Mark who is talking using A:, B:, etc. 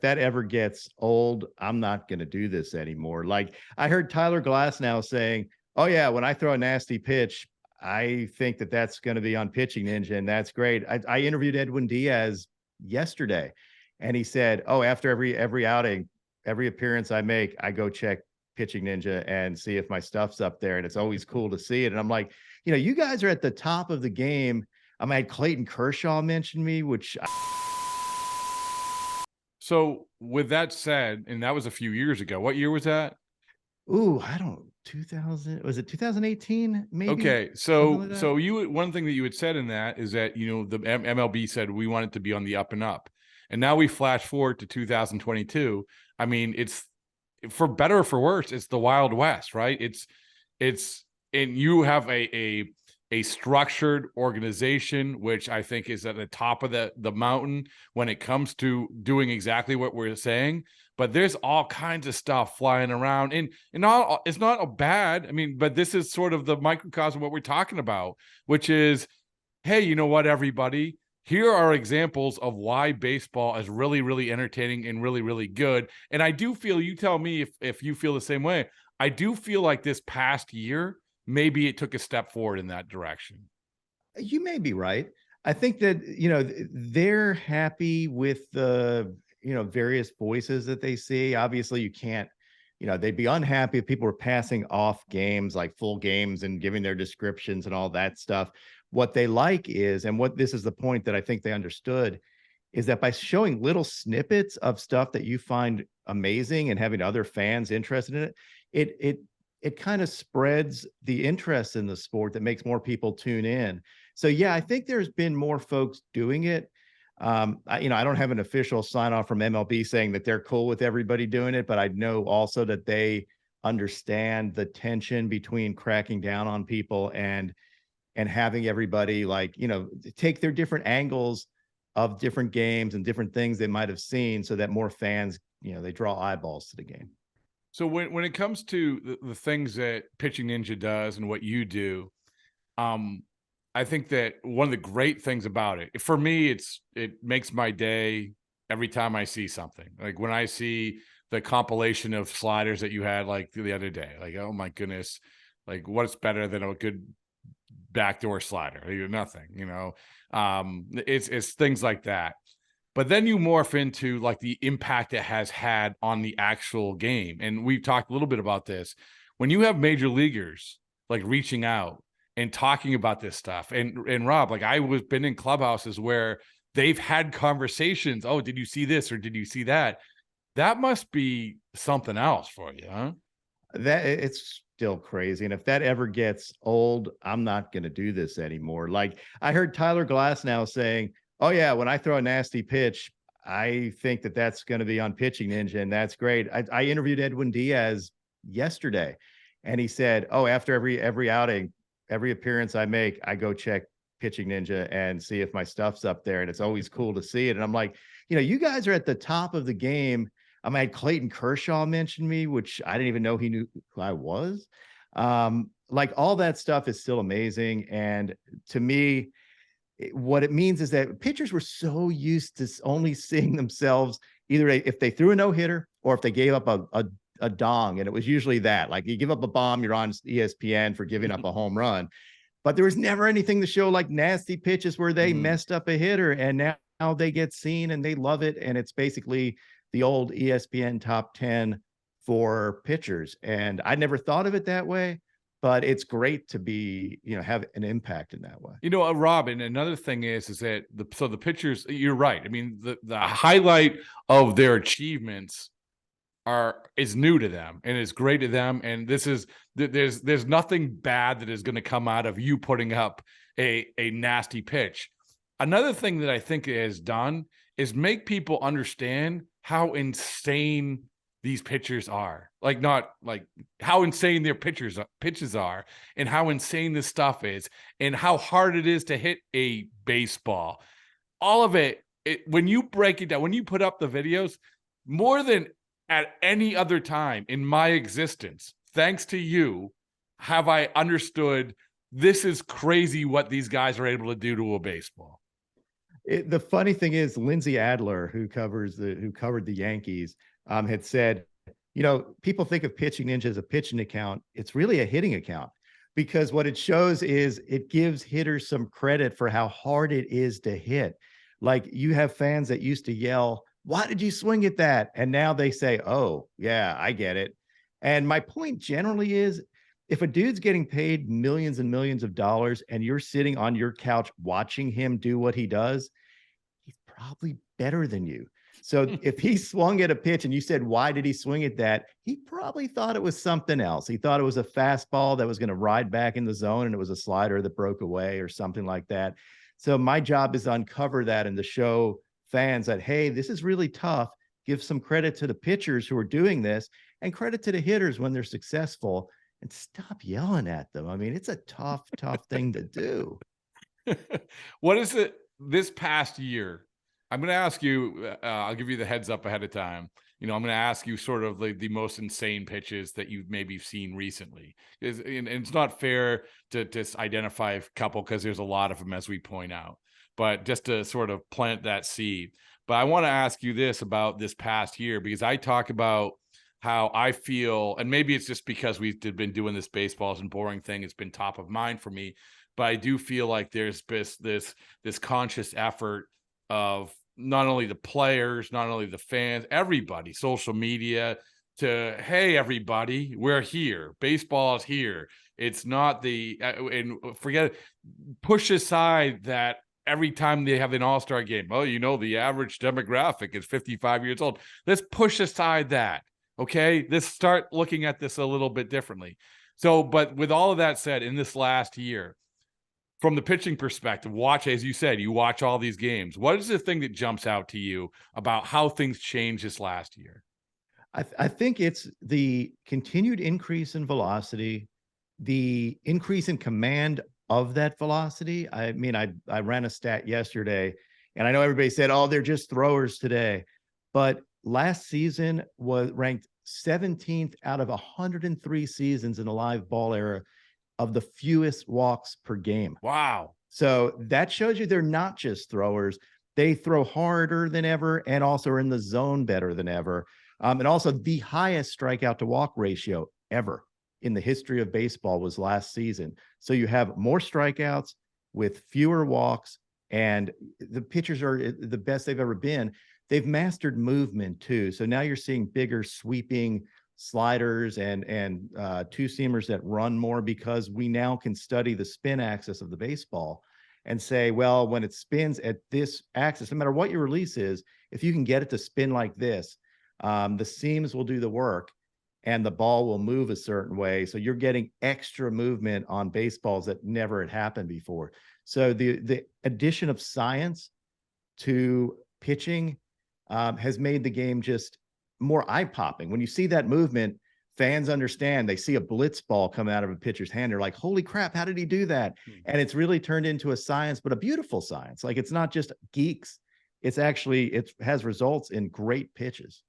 A: that ever gets old, I'm not going to do this anymore. Like I heard Tyler Glass now saying, "Oh yeah, when I throw a nasty pitch, I think that that's going to be on Pitching Ninja, and that's great." I interviewed Edwin Diaz yesterday, and he said, "Oh, after every outing, every appearance I make, I go check Pitching Ninja and see if my stuff's up there, and it's always cool to see it." And I'm like, you guys are at the top of the game. I had Clayton Kershaw mention me, which
B: So with that said, and that was a few years ago. What year was that?
A: I don't 2000, was it 2018 maybe?
B: Okay,
A: Something
B: so
A: like that.
B: so you one thing that you had said in that is that the MLB said we want it to be on the up and up, and now we flash forward to 2022. I mean, it's for better or for worse, it's the Wild West, right? It's and you have a structured organization, which I think is at the top of the mountain when it comes to doing exactly what we're saying. But there's all kinds of stuff flying around, and all it's not a bad. I mean, but this is sort of the microcosm of what we're talking about, which is, hey, you know what, everybody? Here are examples of why baseball is really, really entertaining and really, really good. And I do feel, you tell me if you feel the same way. I do feel like this past year, maybe it took a step forward in that direction.
A: You may be right. I think that, they're happy with the, various voices that they see. Obviously, you can't, they'd be unhappy if people were passing off games like full games and giving their descriptions and all that stuff. What they like is, and what this is the point that I think they understood, is that by showing little snippets of stuff that you find amazing and having other fans interested in it, it kind of spreads the interest in the sport that makes more people tune in. So yeah, I think there's been more folks doing it. I don't have an official sign off from MLB saying that they're cool with everybody doing it, but I know also that they understand the tension between cracking down on people and having everybody take their different angles of different games and different things they might have seen so that more fans, they draw eyeballs to the game.
B: So when it comes to the things that Pitching Ninja does and what you do, um, I think that one of the great things about it, for me, it makes my day every time I see something. Like when I see the compilation of sliders that you had like the other day, like, oh my goodness, like what's better than a good backdoor slider? Nothing, it's things like that. But then you morph into like the impact it has had on the actual game. And we've talked a little bit about this. When you have major leaguers like reaching out and talking about this stuff, and Rob, like I was been in clubhouses where they've had conversations. Oh, did you see this or did you see that? That must be something else for you, huh?
A: That it's still crazy. And if that ever gets old, I'm not going to do this anymore. Like I heard Tyler Glass now saying, "Oh yeah, when I throw a nasty pitch, I think that that's going to be on Pitching Ninja, and that's great." I interviewed Edwin Diaz yesterday, and he said, "Oh, after every outing, every appearance I make, I go check Pitching Ninja and see if my stuff's up there, and it's always cool to see it." And I'm like, you guys are at the top of the game. I had Clayton Kershaw mention me, which I didn't even know he knew who I was. Like all that stuff is still amazing. And to me, what it means is that pitchers were so used to only seeing themselves either if they threw a no hitter or if they gave up a dong. And it was usually that, like, you give up a bomb, you're on ESPN for giving up a home run. But there was never anything to show like nasty pitches where they messed up a hitter. And now they get seen and they love it. And it's basically the old ESPN top 10 for pitchers. And I never thought of it that way, but it's great to be, have an impact in that way.
B: Rob, and another thing is that the pitchers, you're right. I mean, the highlight of their achievements is new to them and is great to them. And there's nothing bad that is going to come out of you putting up a nasty pitch. Another thing that I think it has done is make people understand how insane these pitchers are. Like, not like how insane their pitches are, and how insane this stuff is, and how hard it is to hit a baseball. All of it, when you break it down, when you put up the videos, more than at any other time in my existence, thanks to you, have I understood this is crazy what these guys are able to do to a baseball.
A: The funny thing is, Lindsay Adler, who covered the Yankees, had said, you know, people think of Pitching Ninja as a pitching account. It's really a hitting account, because what it shows is it gives hitters some credit for how hard it is to hit. Like, you have fans that used to yell, "Why did you swing at that?" And now they say, "Oh, yeah, I get it." And my point generally is, if a dude's getting paid millions and millions of dollars and you're sitting on your couch watching him do what he does, he's probably better than you. So if he swung at a pitch and you said, "Why did he swing at that?" He probably thought it was something else. He thought it was a fastball that was going to ride back in the zone, and it was a slider that broke away or something like that. So my job is to uncover that and to show fans that, hey, this is really tough. Give some credit to the pitchers who are doing this, and credit to the hitters when they're successful, and stop yelling at them. I mean, it's a tough, tough thing to do.
B: What is it this past year? I'm going to ask you, I'll give you the heads up ahead of time. You know, I'm going to ask you sort of like the most insane pitches that you've maybe seen recently. And it's not fair to just identify a couple because there's a lot of them, as we point out, but just to sort of plant that seed. But I want to ask you this about this past year, because I talk about how I feel, and maybe it's just because we've been doing this baseball is a boring thing. It's been top of mind for me, but I do feel like there's this conscious effort of not only the players, not only the fans, everybody, social media, to, hey, everybody, we're here. Baseball is here. It's not the and forget it, push aside that every time they have an all-star game, oh, you know, the average demographic is 55 years old. Let's push aside that. Okay, let's start looking at this a little bit differently. So, but with all of that said, in this last year, from the pitching perspective, as you said, you watch all these games. What is the thing that jumps out to you about how things changed this last year?
A: I think it's the continued increase in velocity, the increase in command of that velocity. I mean, I ran a stat yesterday, and I know everybody said, "Oh, they're just throwers today," but last season was ranked 17th out of 103 seasons in the live ball era of the fewest walks per game.
B: Wow.
A: So that shows you they're not just throwers. They throw harder than ever and also are in the zone better than ever. And also the highest strikeout to walk ratio ever in the history of baseball was last season. So you have more strikeouts with fewer walks, and the pitchers are the best they've ever been. They've mastered movement too. So now you're seeing bigger sweeping sliders and two seamers that run more, because we now can study the spin axis of the baseball and say, well, when it spins at this axis, no matter what your release is, if you can get it to spin like this, the seams will do the work and the ball will move a certain way. So you're getting extra movement on baseballs that never had happened before. So the addition of science to pitching has made the game just more eye-popping. When you see that movement, fans understand. They see a blitz ball come out of a pitcher's hand. They're like, holy crap, how did he do that? And it's really turned into a science, but a beautiful science. Like, it's not just geeks. It's actually, it has results in great pitches.